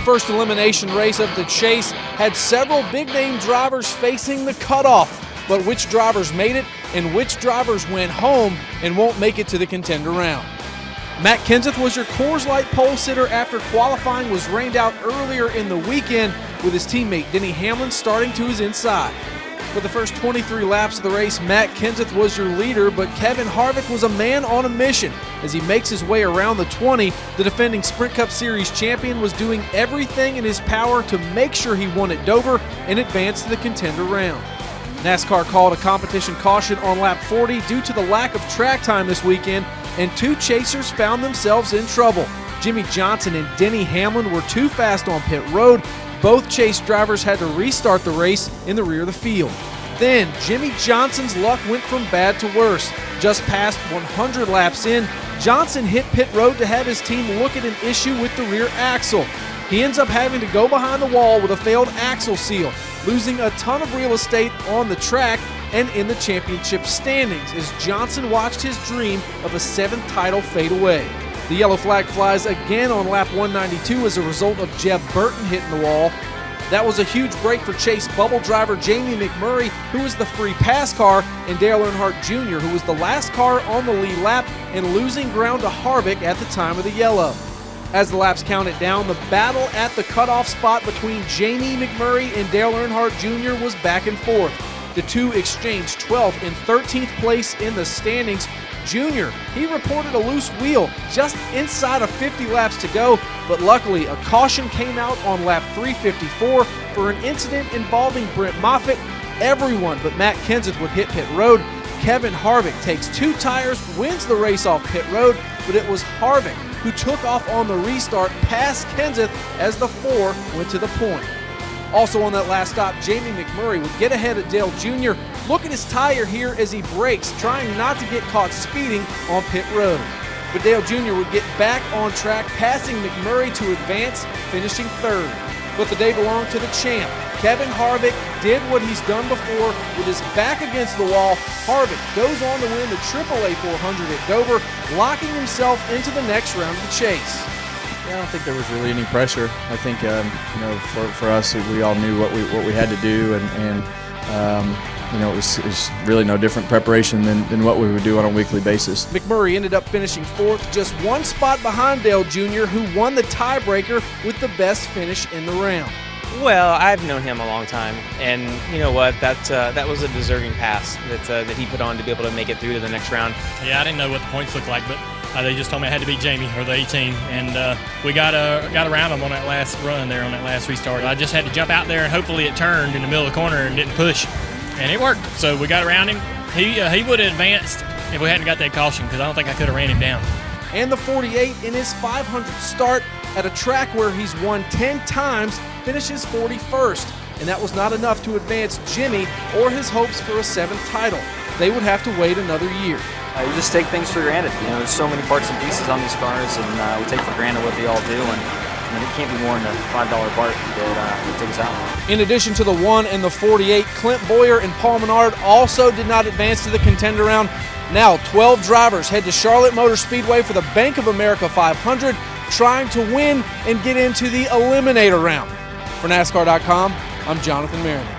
first elimination race of the chase had several big-name drivers facing the cutoff, but which drivers made it and which drivers went home and won't make it to the contender round. Matt Kenseth was your Coors Light pole sitter after qualifying was rained out earlier in the weekend, with his teammate Denny Hamlin starting to his inside. For the first 23 laps of the race, Matt Kenseth was your leader, but Kevin Harvick was a man on a mission. As he makes his way around the 20, the defending Sprint Cup Series champion was doing everything in his power to make sure he won at Dover and advanced to the contender round. NASCAR called a competition caution on lap 40 due to the lack of track time this weekend, and two chasers found themselves in trouble. Jimmy Johnson and Denny Hamlin were too fast on pit road. Both chase drivers had to restart the race in the rear of the field. Then, Jimmy Johnson's luck went from bad to worse. Just past 100 laps in, Johnson hit pit road to have his team look at an issue with the rear axle. He ends up having to go behind the wall with a failed axle seal, losing a ton of real estate on the track and in the championship standings as Johnson watched his dream of a 7th title fade away. The yellow flag flies again on lap 192 as a result of Jeb Burton hitting the wall. That was a huge break for Chase bubble driver Jamie McMurray, who was the free pass car, and Dale Earnhardt Jr., who was the last car on the lead lap and losing ground to Harvick at the time of the yellow. As the laps counted down, the battle at the cutoff spot between Jamie McMurray and Dale Earnhardt Jr. was back and forth. The two exchanged 12th and 13th place in the standings. Jr., he reported a loose wheel just inside of 50 laps to go, but luckily a caution came out on lap 354 for an incident involving Brent Moffitt. Everyone but Matt Kenseth would hit pit road. Kevin Harvick takes 2 tires, wins the race off pit road, but it was Harvick who took off on the restart past Kenseth as the 4 went to the point. Also on that last stop, Jamie McMurray would get ahead of Dale Jr. Look at his tire here as he brakes, trying not to get caught speeding on pit road. But Dale Jr. would get back on track, passing McMurray to advance, finishing 3rd. But the day belonged to the champ. Kevin Harvick did what he's done before. With his back against the wall, Harvick goes on to win the AAA 400 at Dover, locking himself into the next round of the chase. Yeah, I don't think there was really any pressure. I think for us, we all knew what we had to do, and it was really no different preparation than what we would do on a weekly basis. McMurray ended up finishing 4th, just 1 spot behind Dale Jr., who won the tiebreaker with the best finish in the round. Well, I've known him a long time, and you know what? That was a deserving pass that he put on to be able to make it through to the next round. Yeah, I didn't know what the points looked like, but they just told me I had to beat Jamie, or the 18, and we got around him on that last run there, on that last restart. I just had to jump out there, and hopefully it turned in the middle of the corner and didn't push, and it worked. So we got around him. He would have advanced if we hadn't got that caution, because I don't think I could have ran him down. And the 48 in his 500th start at a track where he's won 10 times finishes 41st, and that was not enough to advance Jimmy or his hopes for a 7th title. They would have to wait another year. You just take things for granted. There's so many parts and pieces on these cars, and we take for granted what they all do, and it can't be more than a $5 part that takes out. In addition to the 1 and the 48, Clint Boyer and Paul Menard also did not advance to the contender round. Now 12 drivers head to Charlotte Motor Speedway for the Bank of America 500, trying to win and get into the eliminator round. For NASCAR.com, I'm Jonathan Merriman.